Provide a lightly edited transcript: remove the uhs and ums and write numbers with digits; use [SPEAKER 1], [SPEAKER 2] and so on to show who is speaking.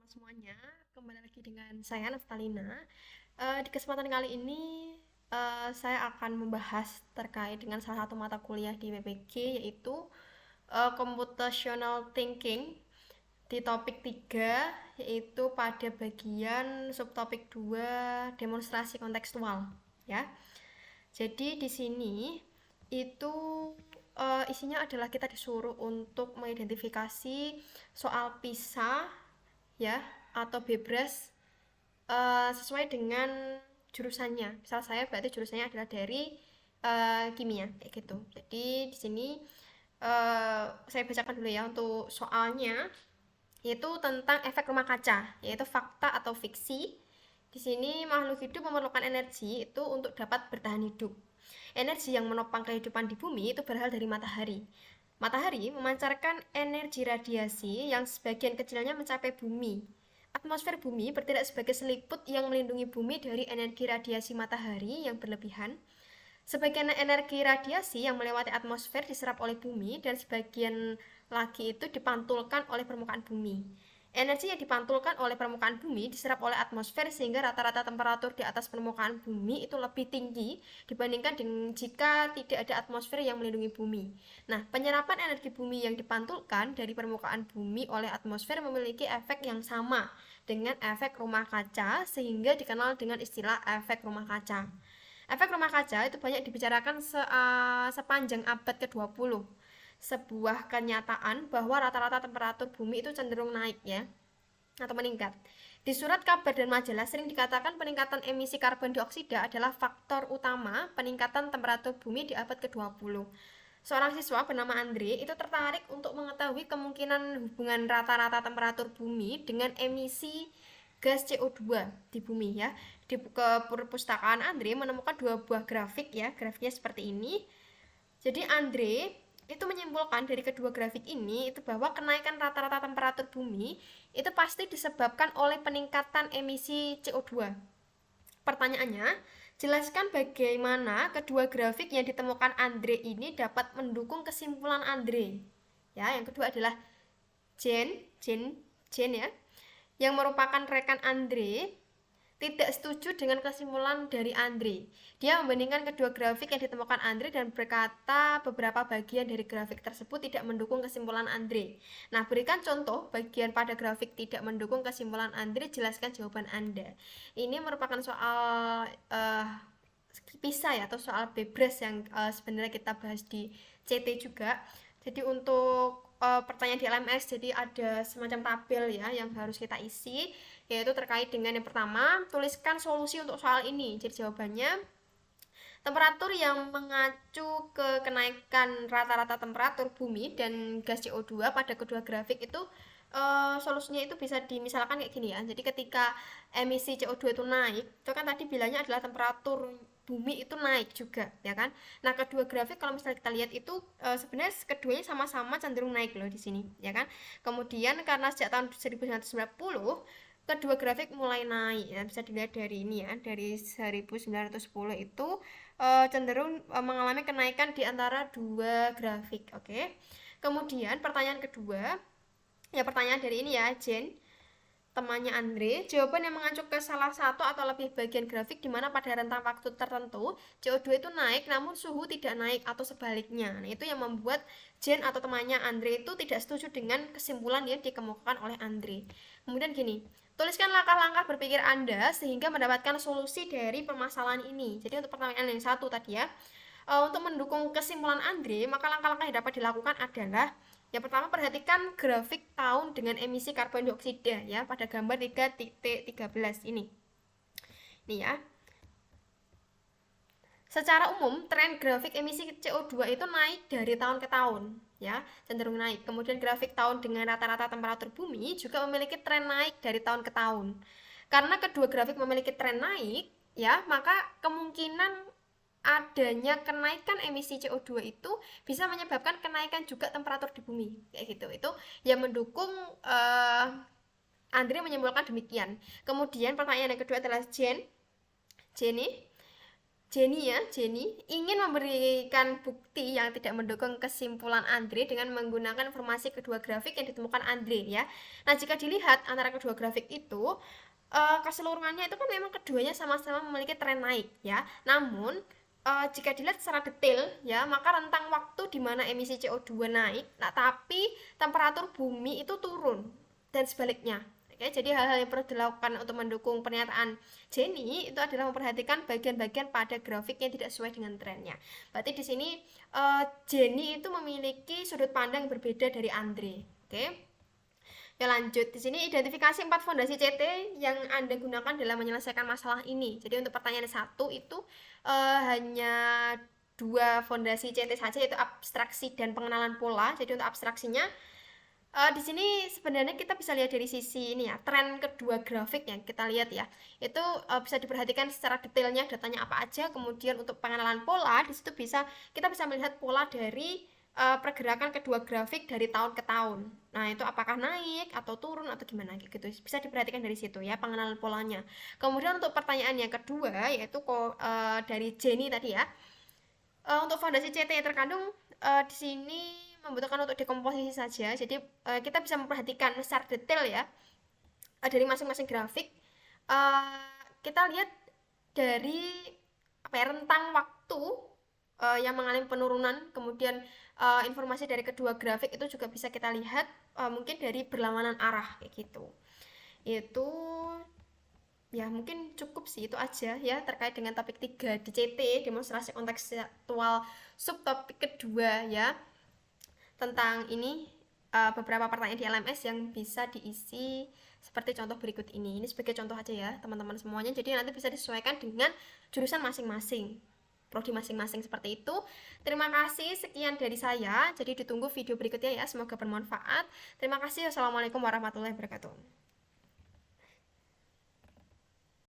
[SPEAKER 1] Semuanya, kembali lagi dengan saya Naftalina. Di kesempatan kali ini saya akan membahas terkait dengan salah satu mata kuliah di PPG, yaitu Computational Thinking di topik 3, yaitu pada bagian subtopik 2 demonstrasi kontekstual, ya. Jadi di sini itu isinya adalah kita disuruh untuk mengidentifikasi soal PISA, ya, atau bebras sesuai dengan jurusannya. Misal saya berarti jurusannya adalah dari kimia, kayak gitu. Jadi di sini saya bacakan dulu ya untuk soalnya, yaitu tentang efek rumah kaca, yaitu fakta atau fiksi. Di sini makhluk hidup memerlukan energi itu untuk dapat bertahan hidup. Energi yang menopang kehidupan di bumi itu berasal dari matahari. Matahari memancarkan energi radiasi yang sebagian kecilnya mencapai bumi. Atmosfer bumi bertindak sebagai seliput yang melindungi bumi dari energi radiasi matahari yang berlebihan. Sebagian energi radiasi yang melewati atmosfer diserap oleh bumi dan sebagian lagi itu dipantulkan oleh permukaan bumi. Energi yang dipantulkan oleh permukaan bumi diserap oleh atmosfer sehingga rata-rata temperatur di atas permukaan bumi itu lebih tinggi dibandingkan dengan jika tidak ada atmosfer yang melindungi bumi. Nah, penyerapan energi bumi yang dipantulkan dari permukaan bumi oleh atmosfer memiliki efek yang sama dengan efek rumah kaca sehingga dikenal dengan istilah efek rumah kaca. Efek rumah kaca itu banyak dibicarakan sepanjang abad ke-20. Sebuah kenyataan bahwa rata-rata temperatur bumi itu cenderung naik, ya, atau meningkat. Di surat kabar dan majalah sering dikatakan peningkatan emisi karbon dioksida adalah faktor utama peningkatan temperatur bumi di abad ke-20. Seorang siswa bernama Andre itu tertarik untuk mengetahui kemungkinan hubungan rata-rata temperatur bumi dengan emisi gas CO2 di bumi, ya. Di perpustakaan Andre menemukan dua buah grafik, ya. Grafiknya seperti ini. Jadi Andre itu menyimpulkan dari kedua grafik ini itu bahwa kenaikan rata-rata temperatur bumi itu pasti disebabkan oleh peningkatan emisi CO2. Pertanyaannya, jelaskan bagaimana kedua grafik yang ditemukan Andre ini dapat mendukung kesimpulan Andre. Ya, yang kedua adalah Jen ya, yang merupakan rekan Andre tidak setuju dengan kesimpulan dari Andre. Dia membandingkan kedua grafik yang ditemukan Andre dan berkata beberapa bagian dari grafik tersebut tidak mendukung kesimpulan Andre. Nah, berikan contoh bagian pada grafik tidak mendukung kesimpulan Andre, jelaskan jawaban Anda. Ini merupakan soal PISA, ya, atau soal bebras yang sebenarnya kita bahas di CT juga. Jadi untuk pertanyaan di LMS, jadi ada semacam tabel, ya, yang harus kita isi, yaitu terkait dengan yang pertama, tuliskan solusi untuk soal ini. Jadi jawabannya, temperatur yang mengacu ke kenaikan rata-rata temperatur bumi dan gas CO2 pada kedua grafik itu solusinya itu bisa dimisalkan kayak gini, ya. Jadi ketika emisi CO2 itu naik, itu kan tadi bilangnya adalah temperatur bumi itu naik juga, ya kan. Nah, kedua grafik kalau misalnya kita lihat itu sebenarnya keduanya sama-sama cenderung naik loh di sini, ya kan. Kemudian karena sejak tahun 1990 kedua grafik mulai naik, ya, bisa dilihat dari ini, ya, dari 1910 itu cenderung mengalami kenaikan di antara dua grafik. Oke. Kemudian pertanyaan kedua, ya, pertanyaan dari ini, ya, Jen, temannya Andre, jawaban yang mengacu ke salah satu atau lebih bagian grafik di mana pada rentang waktu tertentu CO2 itu naik namun suhu tidak naik atau sebaliknya. Nah, itu yang membuat Jen atau temannya Andre itu tidak setuju dengan kesimpulan yang dikemukakan oleh Andre. Kemudian gini, tuliskan langkah-langkah berpikir Anda sehingga mendapatkan solusi dari permasalahan ini. Jadi untuk pertanyaan yang satu tadi, ya, untuk mendukung kesimpulan Andre, maka langkah-langkah yang dapat dilakukan adalah yang pertama, perhatikan grafik tahun dengan emisi karbon dioksida, ya, pada gambar 3.13 ini. Nih, ya. Secara umum, tren grafik emisi CO2 itu naik dari tahun ke tahun, ya, cenderung naik. Kemudian grafik tahun dengan rata-rata temperatur bumi juga memiliki tren naik dari tahun ke tahun. Karena kedua grafik memiliki tren naik, ya, maka kemungkinan adanya kenaikan emisi CO2 itu bisa menyebabkan kenaikan juga temperatur di bumi, kayak gitu. Itu yang mendukung Andre menyimpulkan demikian. Kemudian pertanyaan yang kedua adalah Jenny, Jenny ingin memberikan bukti yang tidak mendukung kesimpulan Andre dengan menggunakan informasi kedua grafik yang ditemukan Andre ya. Nah, jika dilihat antara kedua grafik itu keseluruhannya itu kan memang keduanya sama-sama memiliki tren naik ya. Namun jika dilihat secara detail ya, maka rentang waktu di mana emisi CO2 naik, nah, tapi temperatur bumi itu turun dan sebaliknya. Oke, jadi hal-hal yang perlu dilakukan untuk mendukung pernyataan Jenny itu adalah memperhatikan bagian-bagian pada grafik yang tidak sesuai dengan trennya. Berarti di sini Jenny itu memiliki sudut pandang yang berbeda dari Andre. Oke. Ya, lanjut. Di sini identifikasi 4 fondasi CT yang Anda gunakan dalam menyelesaikan masalah ini. Jadi untuk pertanyaan 1 itu hanya 2 fondasi CT saja, yaitu abstraksi dan pengenalan pola. Jadi untuk abstraksinya di sini sebenarnya kita bisa lihat dari sisi ini ya, tren kedua grafik yang kita lihat ya. Itu bisa diperhatikan secara detailnya datanya apa aja. Kemudian untuk pengenalan pola di situ kita bisa melihat pola dari pergerakan kedua grafik dari tahun ke tahun. Nah, itu apakah naik atau turun atau gimana gitu. Bisa diperhatikan dari situ ya pengenalan polanya. Kemudian untuk pertanyaan yang kedua yaitu dari Jenny tadi ya. Untuk fondasi CT yang terkandung di sini membutuhkan untuk dekomposisi saja. Jadi kita bisa memperhatikan secara detail ya dari masing-masing grafik. Kita lihat dari rentang waktu yang mengalami penurunan, kemudian informasi dari kedua grafik itu juga bisa kita lihat mungkin dari berlawanan arah kayak gitu. Itu ya mungkin cukup sih, itu aja ya terkait dengan topik 3 DCT, demonstrasi kontekstual subtopik kedua ya, tentang ini beberapa pertanyaan di LMS yang bisa diisi seperti contoh berikut ini. Ini sebagai contoh aja ya teman-teman semuanya, jadi nanti bisa disesuaikan dengan jurusan masing-masing, prodi masing-masing seperti itu. Terima kasih, sekian dari saya. Jadi ditunggu video berikutnya ya, semoga bermanfaat. Terima kasih. Wassalamualaikum warahmatullahi wabarakatuh.